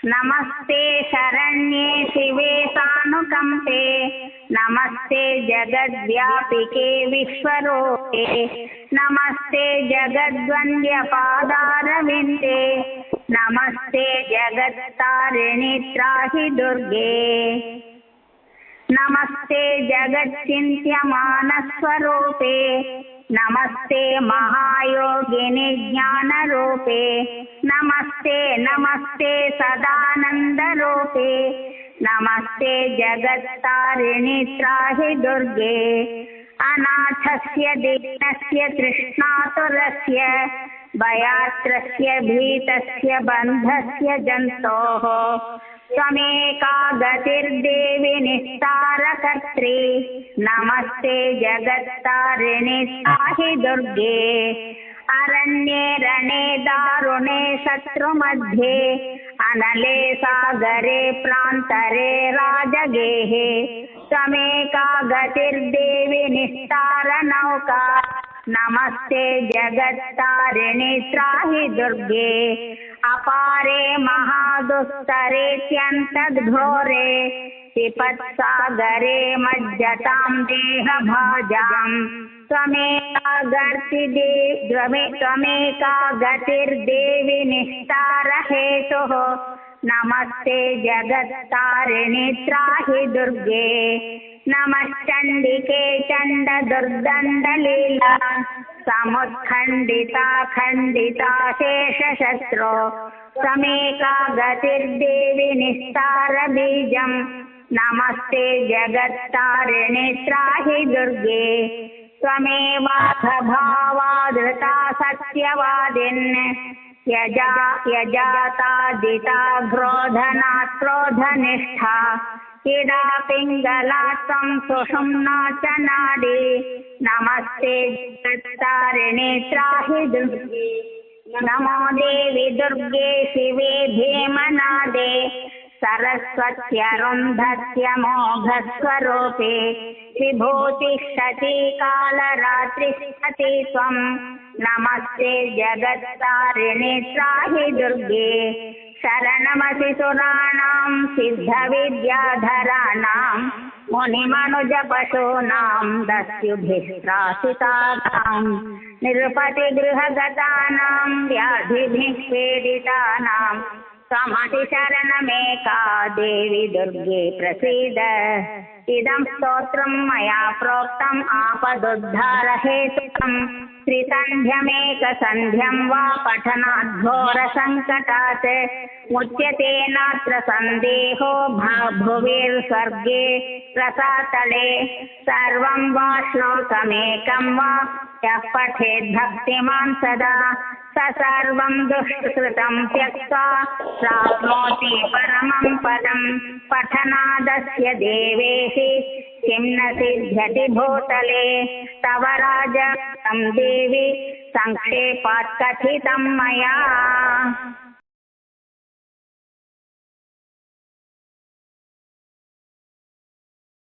नमस्ते शरण्ये शिवे सानुकंपे नमस्ते जगद्व्यापिके विश्वरूपे नमस्ते जगद्वन्द्य पादारविन्दे नमस्ते जगत्तारिणि त्राहि दुर्गे नमस्ते जगच्चिन्त्यमानस्वरूपे नमस्ते महायोगिनि ज्ञानरूपे नमस्ते नमस्ते सदानन्दरूपे नमस्ते जगत्तारिणि त्राहि दुर्गे अनाथस्य दीनस्य तृष्णातुरस्य भयात्रस्य भीतस्य बन्धस्य जन्तोः त्वमेका गतिर्देवि निस्तारकर्त्री नमस्ते जगत्तारिणि त्राहि दुर्गे अरण्ये रणे दारुणे शत्रुमध्ये अनले सागरे प्रान्तरे राजगेहे त्वमेका गतिर्देवि निस्तारनौका नमस्ते जगत्तारिणि त्राहि दुर्गे अपारे महादुस्तरेत्यन्तद्घोरे विपत्सागरे मज्जतां देहभाजां त्वमेका गतिर्देवि निस्तारहेतुः नमस्ते जगत्तारिणि त्राहि दुर्गे नमश्चण्डिके चण्डदुर्दण्डलीला समुत्खण्डिता खण्डिता शेषशस्त्रो त्वमेका गतिर्देवि निस्तारबीजं नमस्ते जगत्तारिणि त्राहि दुर्गे त्वमेवाधभावादृता सत्यवादिन् यजातादिता क्रोधनाक्रोधनिष्ठा इडा पिङ्गला त्वं सुषुम्ना च नाडी नमस्ते जगत्तारिणि त्राहि दुर्गे नमो देवि दुर्गे शिवे भीमनादे सरस्वत्यरुन्धत्यमोघस्वरूपे विभूतिष्ठति कालरात्रिष्ठति त्वं नमस्ते जगत्तारिणि त्राहि दुर्गे शरणमसि सुराणां सिद्धविद्याधराणां मुनिमनुजपशूनां दस्युभिस्त्रासितानां निरुपतिगृहगतानां व्याधिभिः पीडितानां त्वमतिशरणमेका देवि दुर्गे प्रसीद इदं स्तोत्रं मया प्रोक्तम् आपदुद्धारहेतुकं त्रिसन्ध्यमेकसन्ध्यं वा पठनाद्घोरसङ्कटात् मुच्यते नात्र सन्देहो भुविर्स्वर्गे रसातले सर्वं वा श्लोकमेकं वा यः पठेद् भक्तिमान् सदा स सर्वं दुष्कृतं त्यक्त्वा प्राप्नोति परमं पदं पठनादस्य देवेहि किं न सिद्ध्यति भूतले तव राजं देवि संक्षेपात् कथितं मया।